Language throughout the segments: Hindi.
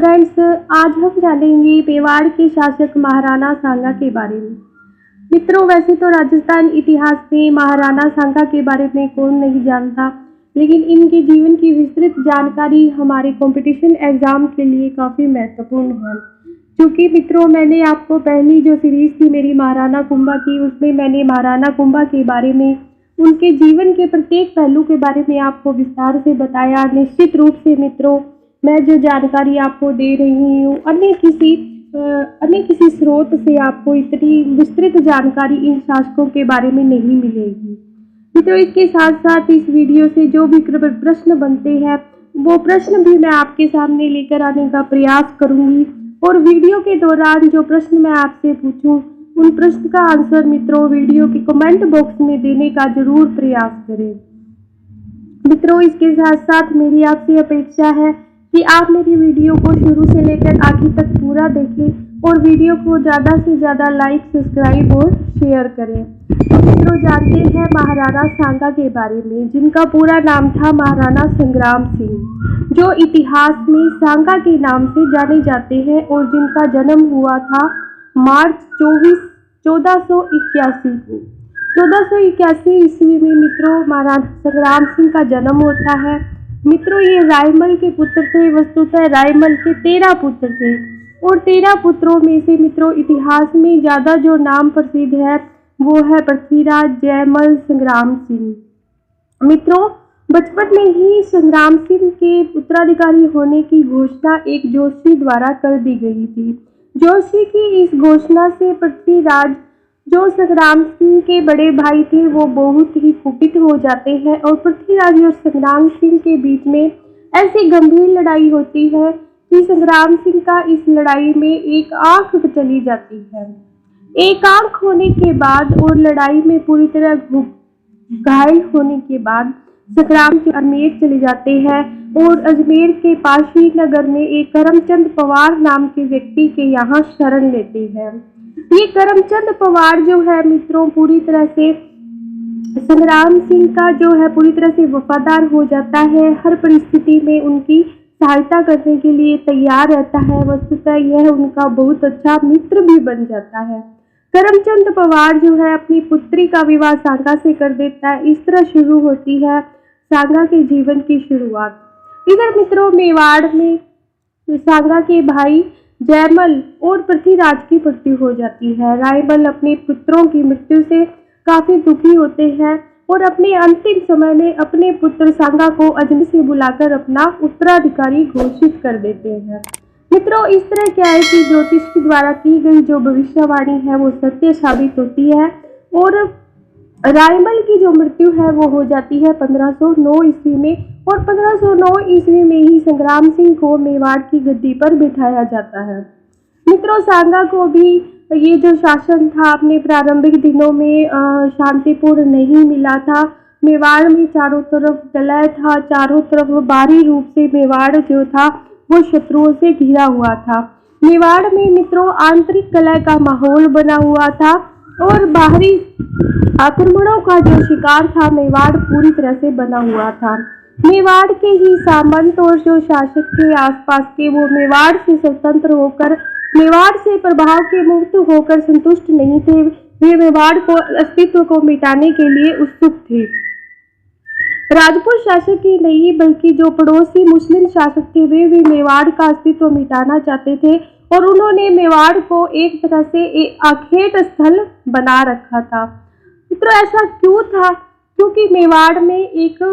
फ्रेंड्स, आज हम जानेंगे मेवाड़ के शासक महाराणा सांगा के बारे में। मित्रों, वैसे तो राजस्थान इतिहास में महाराणा सांगा के बारे में कौन नहीं जानता, लेकिन इनके जीवन की विस्तृत जानकारी हमारे कंपटीशन एग्जाम के लिए काफ़ी महत्वपूर्ण है। क्योंकि मित्रों, मैंने आपको पहली जो सीरीज़ थी मेरी महाराणा कुंभा की, उसमें मैंने महाराणा कुंभा के बारे में, उनके जीवन के प्रत्येक पहलू के बारे में आपको विस्तार से बताया। निश्चित रूप से मित्रों, मैं जो जानकारी आपको दे रही हूँ अन्य किसी स्रोत से आपको इतनी विस्तृत जानकारी इन शासकों के बारे में नहीं मिलेगी। मित्रों, इसके साथ साथ इस वीडियो से जो भी प्रश्न बनते हैं वो प्रश्न भी मैं आपके सामने लेकर आने का प्रयास करूंगी, और वीडियो के दौरान जो प्रश्न मैं आपसे पूछूं उन प्रश्न का आंसर मित्रों वीडियो के कमेंट बॉक्स में देने का जरूर प्रयास करें। मित्रों, इसके साथ साथ मेरी आपसे अपेक्षा है कि आप मेरी वीडियो को शुरू से लेकर आखिर तक पूरा देखें और वीडियो को ज़्यादा से ज़्यादा लाइक, सब्सक्राइब और शेयर करें। तो मित्रों, जानते हैं महाराणा सांगा के बारे में, जिनका पूरा नाम था महाराणा संग्राम सिंह, जो इतिहास में सांगा के नाम से जाने जाते हैं और जिनका जन्म हुआ था मार्च 24, 1481 को। 1481 ईस्वी में मित्रों महाराणा संग्राम सिंह का जन्म होता है। मित्रों, ये रायमल के पुत्र थे। वस्तुतः रायमल के 13 पुत्र थे, और 13 पुत्रों में से मित्रों इतिहास में ज़्यादा जो नाम प्रसिद्ध है वो है पृथ्वीराज, जयमल, संग्राम सिंह। मित्रों, बचपन में ही संग्राम सिंह के उत्तराधिकारी होने की घोषणा एक जोशी द्वारा कर दी गई थी। जोशी की इस घोषणा से पृथ्वीराज, जो संग्राम सिंह के बड़े भाई थे, वो बहुत ही कुपित हो जाते हैं, और पृथ्वीराज और संग्राम सिंह के बीच में ऐसी गंभीर लड़ाई होती है कि संग्राम सिंह का इस लड़ाई में एक आंख चली जाती है। एक आंख होने के बाद और लड़ाई में पूरी तरह घायल होने के बाद संग्राम सिंह अजमेर चले जाते हैं, और अजमेर के पाशी नगर में एक करमचंद पवार नाम के व्यक्ति के यहाँ शरण लेते हैं। ये करमचंद पवार जो है मित्रों पूरी तरह से संग्राम सिंह का जो है पूरी तरह से वफादार हो जाता है, हर परिस्थिति में उनकी सहायता करने के लिए तैयार रहता है। वस्तुतः यह उनका बहुत अच्छा मित्र भी बन जाता है। करमचंद पवार जो है अपनी पुत्री का विवाह सांगा से कर देता है। इस तरह शुरू होती है सांगा के जीवन की शुरुआत। इधर मित्रों मेवाड़ में सांगा के भाई जयमल और पृथ्वीराज की मृत्यु हो जाती है। रायमल अपने पुत्रों की मृत्यु से काफी दुखी होते हैं और अपने अंतिम समय में अपने पुत्र सांगा को अजमेर से बुलाकर अपना उत्तराधिकारी घोषित कर देते हैं। मित्रों, इस तरह क्या है कि ज्योतिष के द्वारा की गई जो भविष्यवाणी है वो सत्य साबित होती है, और रायमल की जो मृत्यु है वो हो जाती है 1509 ईस्वी में, और 1509 ईस्वी में ही संग्राम सिंह को मेवाड़ की गद्दी पर बिठाया जाता है। मित्रों, सांगा को भी ये जो शासन था अपने प्रारंभिक दिनों में शांतिपूर्ण नहीं मिला था। मेवाड़ में चारों तरफ विलय था, चारों तरफ बाहरी रूप से मेवाड़ जो था वो शत्रुओं से घिरा हुआ था। मेवाड़ में मित्रों आंतरिक कलह का माहौल बना हुआ था, और बाहरी आक्रमणों का जो शिकार था मेवाड़ पूरी तरह से बना हुआ था। मेवाड़ के ही सामंत और जो शासक थे आसपास के, वो मेवाड़ से स्वतंत्र होकर, मेवाड़ से प्रभाव के मुक्त होकर संतुष्ट नहीं थे। वे मेवाड़ को अस्तित्व को मिटाने के लिए उत्सुक थे। राजपूत शासक ही नहीं बल्कि जो पड़ोसी मुस्लिम शासक थे वे भी मेवाड़ का अस्तित्व मिटाना चाहते थे, और उन्होंने मेवाड़ को एक तरह से एक आखेट स्थल बना रखा था। मित्रों, ऐसा क्यों था? क्योंकि मेवाड़ में एक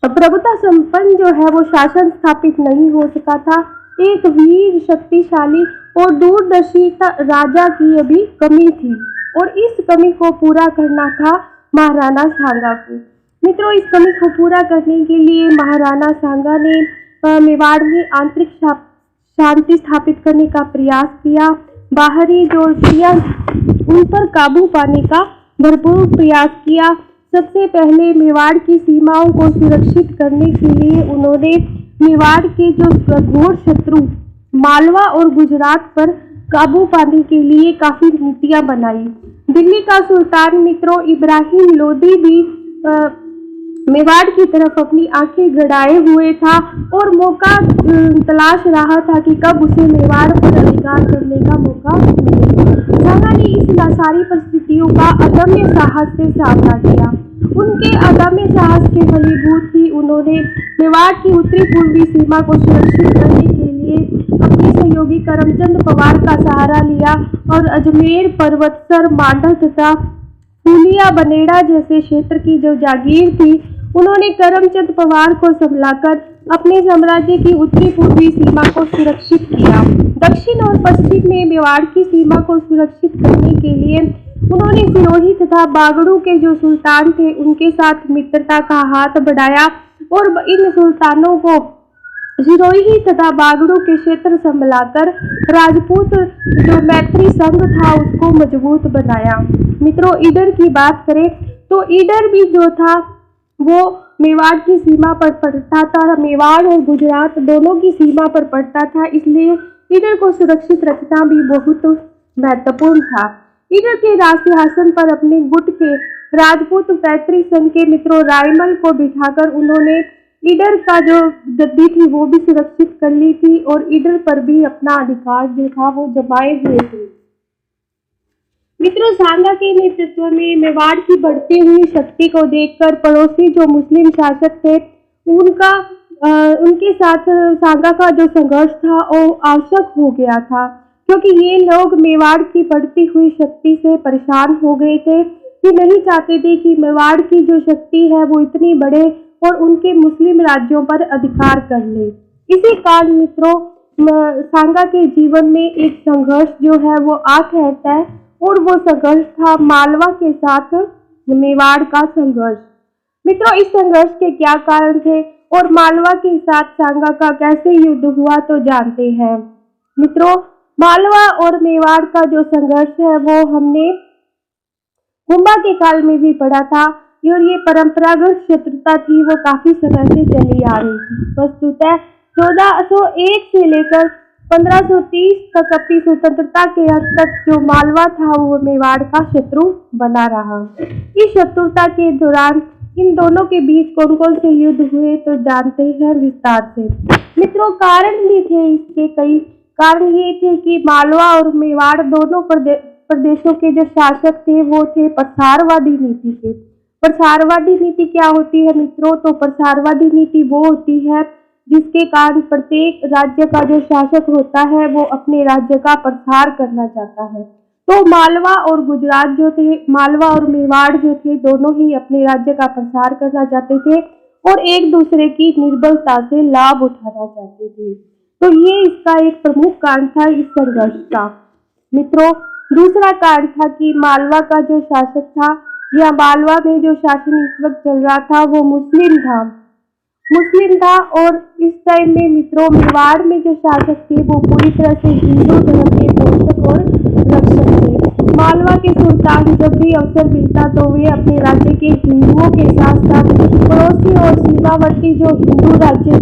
प्रभुता संपन्न जो है वो शासन स्थापित नहीं हो सका था। एक वीर, शक्तिशाली और दूरदर्शी राजा की अभी कमी थी, और इस कमी को पूरा करना था महाराणा सांगा को। मित्रों, इस कमी को पूरा करने के लिए महाराणा सांगा ने मेवाड़ में आंतरिक शांति स्थापित करने का प्रयास किया। बाहरी जो शक्तियां उन पर काबू पाने का भरपूर प्रयास किया। सबसे पहले मेवाड़ की सीमाओं को सुरक्षित करने के लिए उन्होंने मेवाड़ के जो घोर शत्रु मालवा और गुजरात पर काबू पाने के लिए काफी नीतियां बनाई। दिल्ली का सुल्तान मित्रों इब्राहिम लोदी भी मेवाड़ की तरफ अपनी आंखें गड़ाए हुए था और मौका तलाश रहा था कि कब उसे मेवाड़ पर अधिकार करने का मौका मिले। सांगा ने इस सारी परिस्थितियों का अदम्य साहस से सामना किया। उनके अदम्य साहस के फलीभूत ही उन्होंने मेवाड़ की उत्तरी पूर्वी सीमा को सुरक्षित करने के लिए अपने सहयोगी करमचंद पवार का सहारा लिया और अजमेर, पर्वतसर, मांडल तथा फूलिया बनेड़ा जैसे क्षेत्र की जो जागीर थी, उन्होंने करमचंद पवार को संभलाकर अपने साम्राज्य की उत्तरी पूर्वी सीमा को सुरक्षित किया। दक्षिण और पश्चिम में मेवाड़ की सीमा को सुरक्षित करने के लिए उन्होंने सिरोही तथा बागड़ू के जो सुल्तान थे उनके साथ मित्रता का हाथ बढ़ाया और इन सुल्तानों को सिरोही तथा बागड़ू के क्षेत्र संभलाकर राजपूत जो मैत्री संघ था उसको मजबूत बनाया। मित्रों, ईडर की बात करें तो ईडर भी जो था वो मेवाड़ की सीमा पर पड़ता था। मेवाड़ और गुजरात दोनों की सीमा पर पड़ता था, इसलिए ईडर को सुरक्षित रखना भी बहुत महत्वपूर्ण था। ईडर के राज सिंहासन पर अपने गुट के राजपूत पैतृक संघ के मित्रों रायमल को बिठाकर उन्होंने ईडर का जो गद्दी थी वो भी सुरक्षित कर ली थी और ईडर पर भी अपना अधिकार जो था वो जमाए हुए थे। मित्रों, सांगा के नेतृत्व में मेवाड़ की बढ़ती हुई शक्ति को देखकर पड़ोसी जो मुस्लिम शासक थे उनके साथ सांगा का जो संघर्ष था वो आवश्यक हो गया था, क्योंकि ये लोग मेवाड़ की बढ़ती हुई शक्ति से परेशान हो गए थे। ये नहीं चाहते थे कि मेवाड़ की जो शक्ति है वो इतनी बढ़े और उनके मुस्लिम राज्यों पर अधिकार कर ले। इसी कारण मित्रों सांगा के जीवन में एक संघर्ष जो है वो आ ठहरता है और वो संघर्ष था मालवा के साथ मेवाड़ का संघर्ष। मित्रों, इस संघर्ष के क्या कारण थे और मालवा के साथ सांगा का कैसे युद्ध हुआ तो जानते हैं। मित्रों, मालवा और मेवाड़ का जो संघर्ष है वो हमने कुंभा के काल में भी पढ़ा था और ये परंपरागत शत्रुता थी, वो काफी समय से चली आ रही थी। वस्तुतः 1401 से लेकर 1530 तक अपनी स्वतंत्रता के हद तक जो मालवा था वो मेवाड़ का शत्रु बना रहा। इस शत्रुता के दौरान इन दोनों के बीच कौन कौन से युद्ध हुए तो जानते हैं विस्तार से। मित्रों, कारण भी थे इसके कई। कारण ये थे कि मालवा और मेवाड़ दोनों प्रदेशों के जो शासक थे वो थे प्रसारवादी नीति के। प्रसारवादी नीति क्या होती है मित्रों? तो प्रसारवादी नीति वो होती है जिसके कारण प्रत्येक राज्य का जो शासक होता है वो अपने राज्य का प्रसार करना चाहता है। तो मालवा और गुजरात जो थे, मालवा और मेवाड़ जो थे, दोनों ही अपने राज्य का प्रसार करना चाहते थे और एक दूसरे की निर्बलता से लाभ उठाना चाहते थे। तो ये इसका एक प्रमुख कारण था इस संघर्ष का। मित्रों, दूसरा कारण था कि मालवा का जो शासक था या मालवा में जो शासन इस वक्त चल रहा था वो मुस्लिम था और इस टाइम में मित्रों मेवाड़ में जो शासक थे वो पूरी तरह से हिंदू धर्म के पोषक और रक्षक थे। मालवा के सुल्तान जब भी अवसर मिलता तो वे अपने राज्य के हिंदुओं के साथ साथ पड़ोसी और सीमावर्ती जो हिंदू राज्य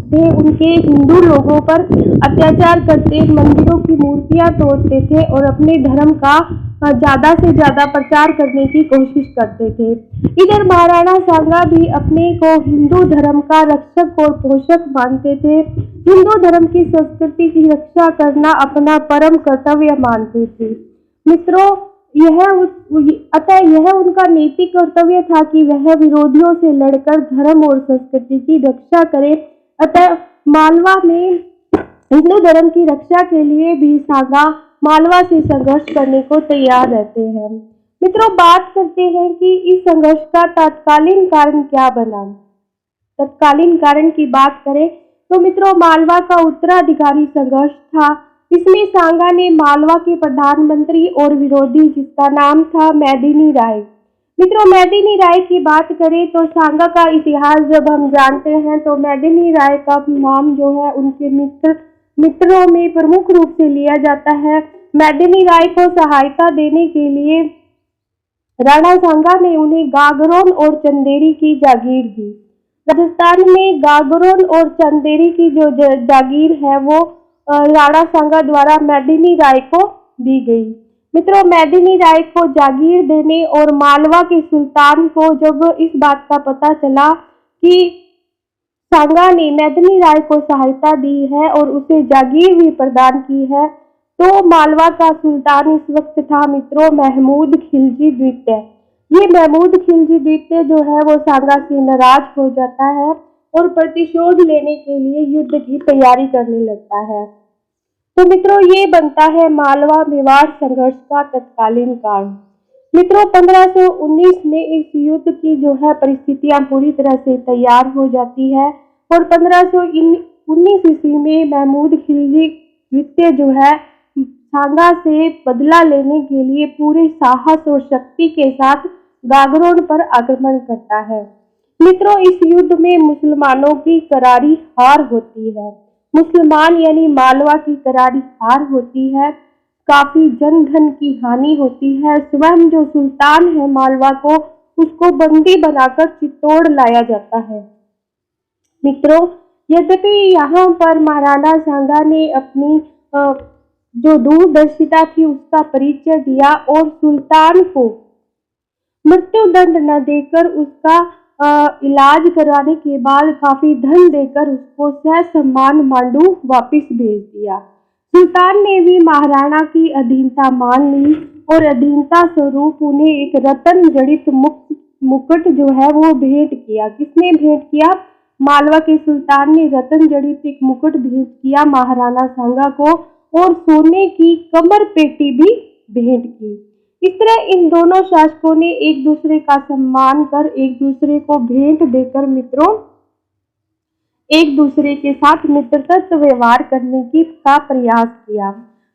थे उनके हिंदू लोगों पर अत्याचार करते, मंदिरों की मूर्तियां तोड़ते थे और अपने धर्म का ज्यादा से ज्यादा प्रचार करने की कोशिश करते थे। इधर महाराणा सांगा भी अपने को हिंदू धर्म का रक्षक और पोषक मानते थे। हिंदू धर्म की संस्कृति की रक्षा करना अपना परम कर्तव्य मानते थे। मित्रों, यह उनका नैतिक कर्तव्य था कि वह विरोधियों से लड़कर धर्म और संस्कृति की रक्षा करे। अतः मालवा में हिंदू धर्म की रक्षा के लिए भी सांगा मालवा से संघर्ष करने को तैयार रहते हैं। मित्रों, बात करते हैं कि इस संघर्ष का तत्कालीन कारण क्या बना। तत्कालीन कारण की बात करें तो मित्रों मालवा का उत्तराधिकारी संघर्ष था। इसमें सांगा ने मालवा के प्रधानमंत्री और विरोधी जिसका नाम था मेदिनी राय। मित्रों, मेदिनी राय की बात करें तो सांगा का इतिहास जब हम जानते हैं तो मेदिनी राय का नाम जो है उनके मित्रों में प्रमुख रूप से लिया जाता है। मेदिनी राय को सहायता देने के लिए राणा सांगा ने उन्हें गागरोन और चंदेरी की जागीर दी। राजस्थान में गागरोन और चंदेरी की जो जागीर है वो राणा सांगा द्वारा मेदिनी राय को दी गई। मित्रों, मेदिनी राय को जागीर देने और मालवा के सुल्तान को जब इस बात का पता चला कि सांगा ने मेदिनी राय को सहायता दी है और उसे जागीर भी प्रदान की है, तो मालवा का सुल्तान इस वक्त था मित्रों महमूद खिलजी द्वितीय। ये महमूद खिलजी द्वितीय जो है वो सांगा से नाराज हो जाता है और प्रतिशोध लेने के लिए युद्ध की तैयारी करने लगता है। तो मित्रों, ये बनता है मालवा मेवाड़ संघर्ष का तत्कालीन कारण। मित्रों, 1519 में इस युद्ध की जो है परिस्थितियां पूरी तरह से तैयार हो जाती है और 1519 ईस्वी में महमूद खिलजी द्वितीय जो है सांगा से बदला लेने के लिए पूरे साहस और शक्ति के साथ गागरोन पर आक्रमण करता है। मित्रों, इस युद्ध में मुसलमानों की करारी हार होती है। मुसलमान यानी मालवा की करारी हार होती है, काफी जन धन की हानि होती है। स्वयं जो सुल्तान है मालवा को, उसको बंदी बनाकर चित्तौड़ लाया जाता है। मित्रों, यद्यपि यहाँ पर महाराणा सांगा ने अपनी जो दूरदर्शिता थी उसका परिचय दिया और सुल्तान को मृत्यु दंड न देकर उसका इलाज कराने के बाद काफी धन देकर उसको ससम्मान मांडू वापिस भेज दिया। सुल्तान ने भी महाराणा की अधीनता मान ली और अधीनता स्वरूप उन्हें एक रत्न जड़ित मुकुट जो है वो भेंट किया। किसने भेंट किया? मालवा के सुल्तान ने रत्न जड़ित एक मुकुट भेंट किया महाराणा सांगा को और सोने की कमर पेटी भी भेंट की। इस तरह इन दोनों शासकों ने एक दूसरे का सम्मान कर एक दूसरे को भेंट देकर मित्रों एक दूसरे के साथ मित्रवत व्यवहार करने का प्रयास किया।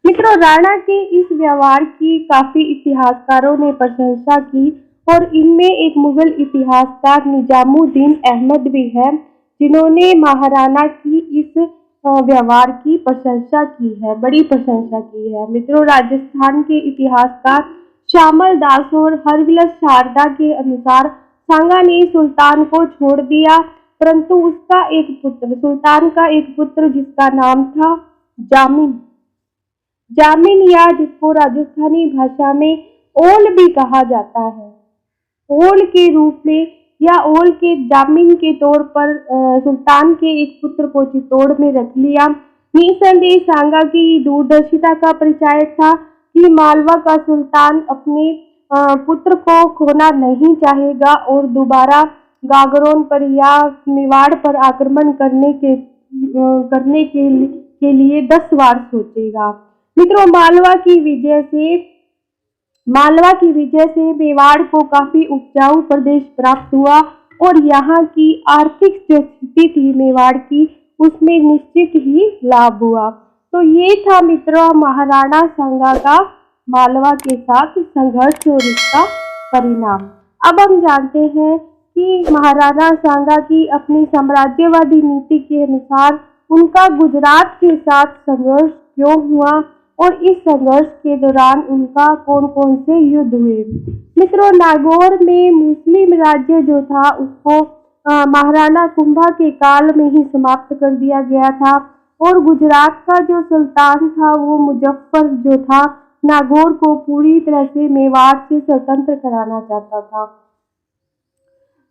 मित्रों, राणा के इस व्यवहार की काफी इतिहासकारों ने प्रशंसा की और इनमें एक मुगल इतिहासकार निजामुद्दीन अहमद भी है जिन्होंने महाराणा की इस व्यवहार की प्रशंसा की है, बड़ी प्रशंसा की है। मित्रों, राजस्थान के इतिहासकार श्यामल दास और हरविलास शारदा के अनुसार सांगा ने सुल्तान को छोड़ दिया, परंतु उसका एक पुत्र, सुल्तान का एक पुत्र जिसका नाम था जामिन या जिसको राजस्थानी भाषा में ओल भी कहा जाता है, ओल के रूप में या ओल के जामिन के तौर पर सुल्तान के एक पुत्र को चित्तौड़ में रख लिया। निसंदेह सांगा की दूरदर्शिता का परिचायक था कि मालवा का सुल्तान अपने पुत्र को खोना नहीं चाहेगा और दोबारा गागरोन पर या मेवाड़ पर आक्रमण करने के लिए 10 बार सोचेगा। मित्रों, मालवा की विजय से मेवाड़ को काफी उपजाऊ प्रदेश प्राप्त हुआ और यहाँ की आर्थिक जो स्थिति थी मेवाड़ की उसमें निश्चित ही लाभ हुआ। तो ये था मित्रों महाराणा सांगा का मालवा के साथ संघर्ष और इसका परिणाम। अब हम जानते हैं कि महाराणा सांगा की अपनी साम्राज्यवादी नीति के अनुसार उनका गुजरात के साथ संघर्ष क्यों हुआ और इस संघर्ष के दौरान उनका कौन कौन से युद्ध हुए। मित्रों, नागौर में मुस्लिम राज्य जो था उसको महाराणा कुंभा के काल में ही समाप्त कर दिया गया था और गुजरात का जो सुल्तान था वो मुजफ्फर जो था नागौर को पूरी तरह से मेवाड़ से स्वतंत्र कराना चाहता था।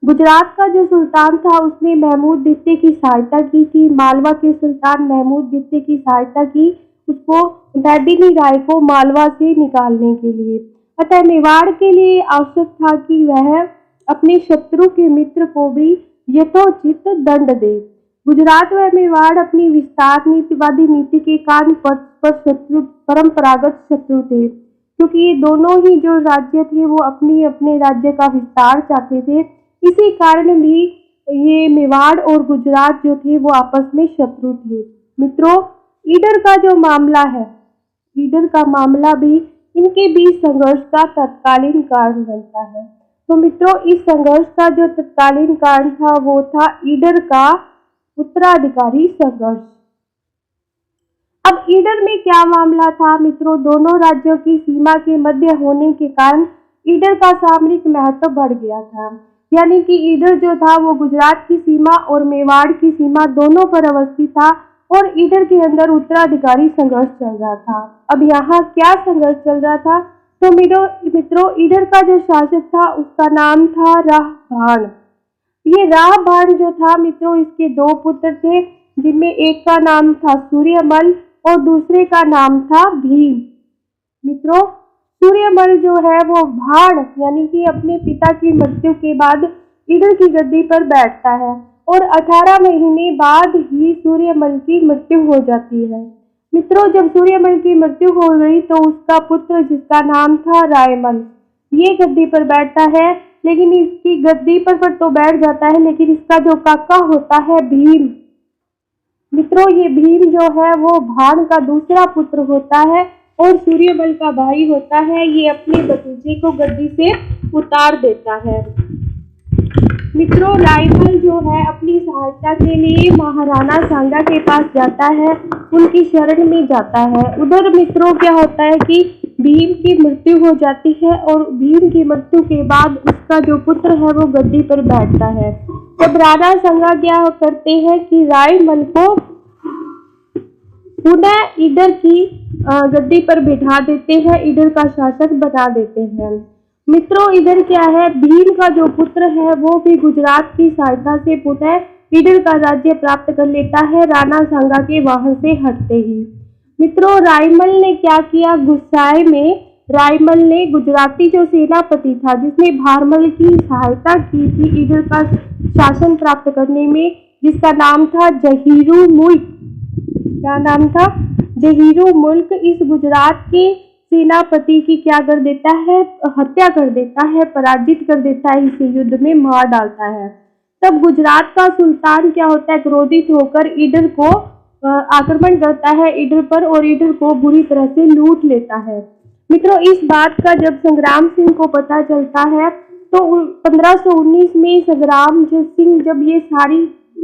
गुजरात का जो सुल्तान था उसने महमूद द्वितीय की सहायता की थी। मालवा के सुल्तान महमूद द्वितीय की सहायता की उसको मेदिनी राय को मालवा से निकालने के लिए। अतः मेवाड़ के लिए आवश्यक था कि वह अपने शत्रु के मित्र को भी यथोचित दंड दे। गुजरात व मेवाड़ अपनी विस्तार नीतिवादी नीति के कारण परंपरागत शत्रु थे, क्योंकि ये दोनों ही जो राज्य थे वो अपने राज्य का विस्तार चाहते थे। इसी कारण भी ये मेवाड़ और गुजरात जो थे वो आपस में शत्रु थे। मित्रों, ईडर का जो मामला है, ईडर का मामला भी इनके बीच संघर्ष का तत्कालीन कारण बनता है। तो मित्रों, इस संघर्ष का जो तत्कालीन कारण था वो था ईडर का उत्तराधिकारी संघर्ष। अब ईडर में क्या मामला था मित्रों? दोनों राज्यों की सीमा के मध्य होने के कारण ईडर का सामरिक महत्व बढ़ गया था। यानी कि ईडर जो था वो गुजरात की सीमा और मेवाड़ की सीमा दोनों पर अवस्थित था और ईडर के अंदर उत्तराधिकारी संघर्ष चल रहा था। अब यहाँ क्या संघर्ष चल रहा था? तो मित्रों ईडर का जो शासक था उसका नाम था राहबाण। ये राहबाण जो था मित्रों, इसके दो पुत्र थे, जिनमें एक का नाम था सूर्यमल और दूसरे का नाम था भीम। मित्रों, सूर्यमल जो है वो भाण यानी कि अपने पिता की मृत्यु के बाद ईडर की गद्दी पर बैठता है और 18 महीने बाद ही सूर्यमल की मृत्यु हो जाती है। मित्रों, जब सूर्यमल की मृत्यु हो गई तो उसका पुत्र जिसका नाम था रायमल, ये गद्दी पर बैठता है, लेकिन इसकी गद्दी पर तो बैठ जाता है, लेकिन इसका जो काका होता है भीम, मित्रों ये भीम जो है वो भाण का दूसरा पुत्र होता है और सूर्यमल का भाई होता है। ये अपने भतीजे को गद्दी से उतार देता है। मित्रों, रायमल जो है अपनी सहायता के लिए महाराणा सांगा के पास जाता है, उनकी शरण में जाता है। उधर मित्रों क्या होता है कि भीम की मृत्यु हो जाती है और भीम की मृत्यु के बाद उसका जो पुत्र है वो गद्दी पर बैठता है। तब राणा सांगा क्या करते हैं कि रायमल को पुनः ईडर की गद्दी पर बिठा देते हैं, ईडर का शासक बना देते हैं। मित्रों, इधर क्या है, भीम का जो पुत्र है वो भी गुजरात की सहायता से पुनः ईडर का राज्य प्राप्त कर लेता है, राणा सांगा के वहां से हटते ही। मित्रों, रायमल ने क्या किया, गुस्साए में रायमल ने गुजराती जो सेनापति था जिसने भारमल की सहायता की थी ईडर का शासन प्राप्त करने में, जिसका नाम था जहीरू मुल्क, क्या नाम था, जहीरू मुल्क, इस गुजरात के सेनापति की क्या कर देता है, हत्या कर देता है, पराजित कर देता है, इसे युद्ध में मार डालता है। तब गुजरात का सुल्तान क्या होता है, क्रोधित होकर ईडर को आक्रमण करता है ईडर पर और ईडर को बुरी तरह से लूट लेता है। मित्रों, इस बात का जब संग्राम सिंह को पता चलता है तो 1519 में संग्राम सिंह जब ये सारी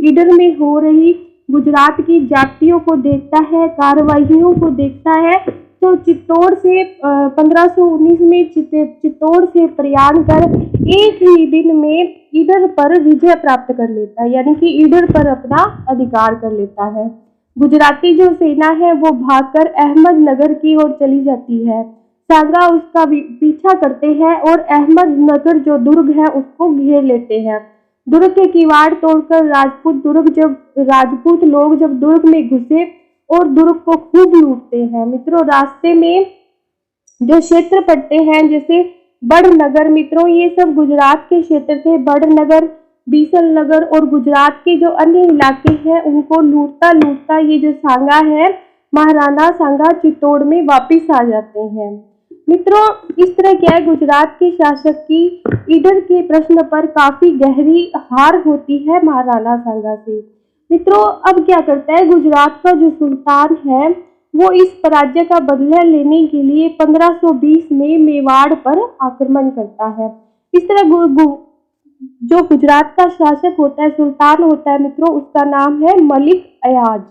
ईडर में हो रही गुजरात की जातियों को देखता है, कार्रवाइयों को देखता है, तो चित्तौड़ से 1519 में चित्तौड़ से प्रयाण कर एक ही दिन में ईडर पर विजय प्राप्त कर लेता है, यानी कि ईडर पर अपना अधिकार कर लेता है। गुजराती जो सेना है वो भागकर अहमदनगर की ओर चली जाती है। सांगा उसका पीछा करते हैं और अहमदनगर जो दुर्ग है उसको घेर लेते हैं। दुर्ग के किवाड़ तोड़कर राजपूत लोग जब दुर्ग में घुसे और दुर्ग को खूब लूटते हैं। मित्रों, रास्ते में जो क्षेत्र पड़ते हैं जैसे बड़नगर, मित्रों ये सब गुजरात के क्षेत्र थे। बड़नगर, बीसलनगर और गुजरात के जो अन्य इलाके हैं उनको लूटता लूटता ये जो सांगा है, महाराणा सांगा चित्तौड़ में वापिस आ जाते हैं। मित्रों, इस तरह क्या है, गुजरात के शासक की ईडर के प्रश्न पर काफी गहरी हार होती है महाराणा सांगा से। मित्रों, अब क्या करता है, गुजरात का जो सुल्तान है वो इस पराजय का बदला लेने के लिए 1520 में मेवाड़ पर आक्रमण करता है। इस तरह जो गुजरात का शासक होता है, सुल्तान होता है मित्रों, उसका नाम है मलिक अयाज।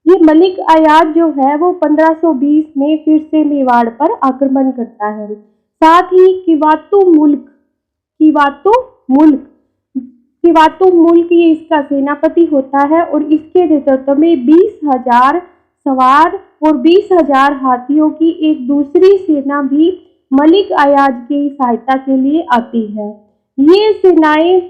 ये मलिक अयाज जो है वो 1520 में फिर से मेवाड़ पर आक्रमण करता है। साथ ही किवातु मुल्क ये इसका सेनापति होता है और इसके नेतृत्व में 20,000 सवार और 20,000 हाथियों की एक दूसरी सेना भी मलिक अयाज की सहायता के लिए आती है। ये सेनाएं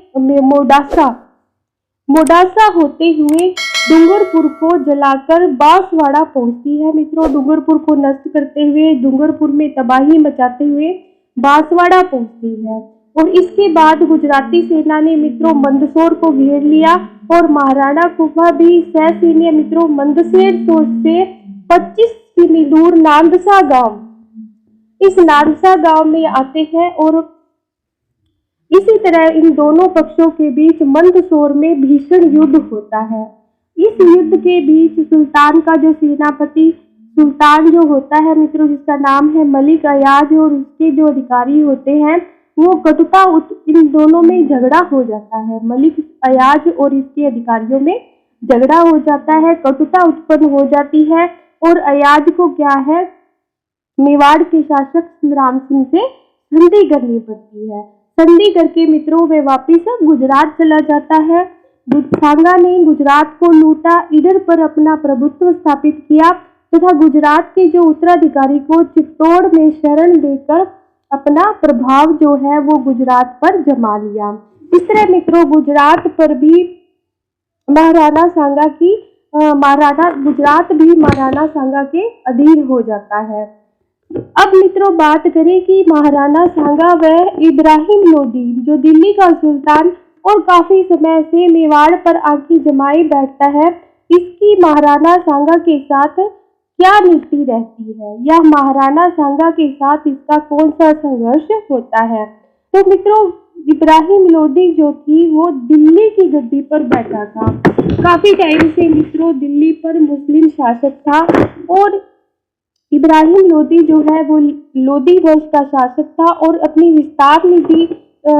मोडासा होते हुए डूंगरपुर को जलाकर बांसवाड़ा पहुंचती है। मित्रों, डूंगरपुर को नष्ट करते हुए, डूंगरपुर में तबाही मचाते हुए बांसवाड़ा पहुंचती है और इसके बाद गुजराती सेना ने मित्रों मंदसौर को घेर लिया और महाराणा कुंभा भी सैन्य मित्रों मंदसौर से 25 किमी दूर नांदसा गांव, इस नांदसा गांव में आते हैं और इसी तरह इन दोनों पक्षों के बीच मंदसौर में भीषण युद्ध होता है। इस युद्ध के बीच सुल्तान का जो सेनापति सुल्तान जो होता है मित्रों, जिसका नाम है मलिक अयाज, और उसके जो अधिकारी होते हैं वो कटुता, इन दोनों में झगड़ा हो जाता है। मलिक अयाज और इसके अधिकारियों में झगड़ा हो जाता है, कटुता उत्पन्न हो जाती है और अयाज को क्या है, मेवाड़ के शासक संग्राम सिंह से संधि करनी पड़ती है। संधि करके मित्रों वे वापिस गुजरात चला जाता है। सांगा ने गुजरात को लूटा, ईडर पर अपना प्रभुत्व स्थापित किया तथा गुजरात के जो उत्तराधिकारी को चित्तौड़ में शरण देकर अपना प्रभाव जो है वो गुजरात पर जमा लिया। इस तरह मित्रों गुजरात पर भी महाराणा सांगा की गुजरात भी महाराणा सांगा के अधीन हो जाता है। अब मित्रों बात करें कि महाराणा सांगा व इब्राहिम लोदी जो दिल्ली का सुल्तान और काफी समय से मेवाड़ पर आंखें जमाए बैठता है, इसकी महाराणा सांगा के साथ क्या नीति रहती है या महाराणा सांगा के साथ इसका कौन सा संघर्ष होता है। तो मित्रों इब्राहिम लोदी जो थी वो दिल्ली की गद्दी पर बैठा था। काफी टाइम से मित्रों दिल्ली पर मुस्लिम शासक था और इब्राहिम लोदी जो है वो लोदी वंश का शासक था और अपनी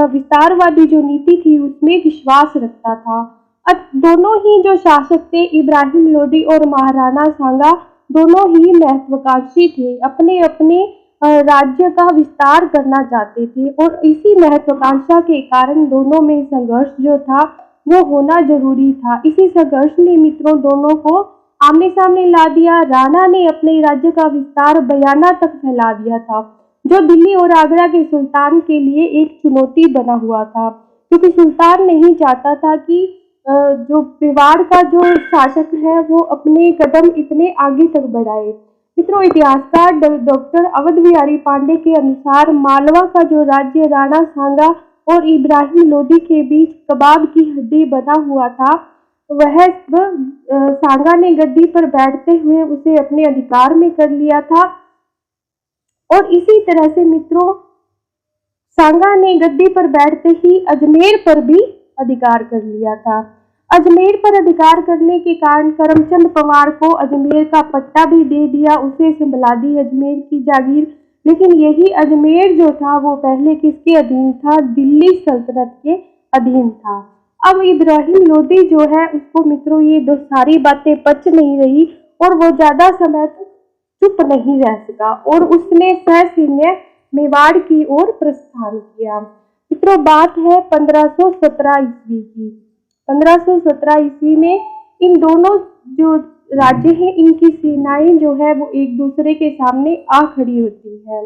विस्तारवादी जो नीति थी उसमें विश्वास रखता था। अब दोनों ही जो शासक थे इब्राहिम लोदी और महाराणा सांगा दोनों ही महत्वाकांक्षी थे, अपने अपने राज्य का विस्तार करना चाहते थे और इसी महत्वाकांक्षा के कारण दोनों में संघर्ष जो था वो होना जरूरी था। इसी संघर्ष ने मित्रों दोनों को आमने सामने ला दिया। राणा ने अपने राज्य का विस्तार बयाना तक फैला दिया था, जो दिल्ली और आगरा के सुल्तान के लिए एक चुनौती बना हुआ था, क्योंकि सुल्तान नहीं चाहता था कि जो मेवाड़ का जो शासक है वो अपने कदम इतने आगे तक बढ़ाए। मित्रों इतिहासकार डॉक्टर अवध बिहारी पांडे के अनुसार मालवा का जो राज्य राणा सांगा और इब्राहिम लोदी के बीच कबाब की हड्डी बना हुआ था, वह सांगा ने गद्दी पर बैठते हुए उसे अपने अधिकार में कर लिया था। और इसी तरह से मित्रों सांगा ने गद्दी पर बैठते ही अजमेर पर भी अधिकार कर लिया था। अजमेर पर अधिकार करने के कारण करमचंद पवार को अजमेर का पट्टा भी दे दिया, उसे संभला दी अजमेर की जागीर। लेकिन यही अजमेर जो था वो पहले किसके अधीन था? दिल्ली सल्तनत के अधीन था। अब इब्राहिम लोदी जो है उसको मित्रों ये सारी बातें पच नहीं रही और वो ज्यादा समय तक चुप नहीं रह सका और उसने ससैन्य मेवाड़ की ओर प्रस्थान किया। मित्रों बात है 1517 ईस्वी की। 1517 ईस्वी में इन दोनों जो राज्य हैं इनकी सेनाएं जो है वो एक दूसरे के सामने आ खड़ी होती है।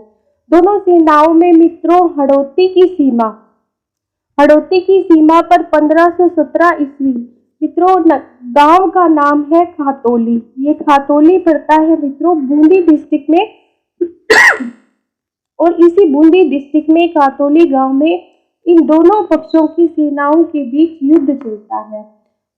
दोनों सेनाओं में मित्रों हड़ौती की सीमा पर 1517 ईस्वी मित्रों गांव का नाम है खातौली। ये खातौली पड़ता है मित्रों बूंदी डिस्ट्रिक्ट में और इसी बूंदी डिस्ट्रिक्ट में खातौली गांव में इन दोनों पक्षों की सेनाओं के बीच युद्ध चलता है।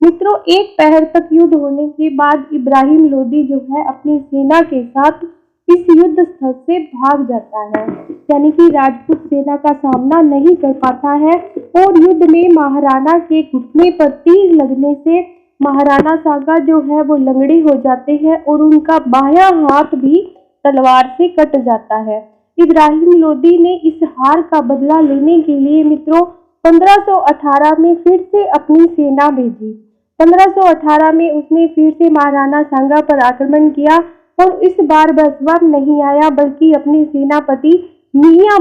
मित्रों एक पहर तक युद्ध होने के बाद इब्राहिम लोदी जो है अपनी सेना के साथ इस युद्ध स्थल से भाग जाता है, यानी कि राजपूत सेना का सामना नहीं कर पाता है और युद्ध में महाराणा के घुटने पर तीर लगने से महाराणा सांगा जो है वो लंगड़े हो जाते हैं और उनका बायां हाथ भी तलवार से कट जाता है। इब्राहिम लोदी ने इस हार का बदला लेने के लिए मित्रों 1518 में फिर से अपनी सेना भेजी। 1518 में उसने फिर से महाराणा सांगा पर आक्रमण किया और इस बार बसवा नहीं आया बल्कि अपने सेनापति मियां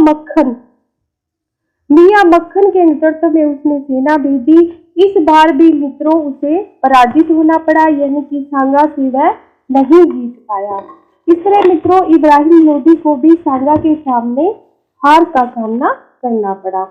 मक्खन के नेतृत्व में उसने सेना भेजी। इस बार भी मित्रों उसे पराजित होना पड़ा, यानी कि सांगा से वह नहीं जीत पाया। इस तरह मित्रों इब्राहिम लोदी को भी सांगा के सामने हार का सामना करना पड़ा।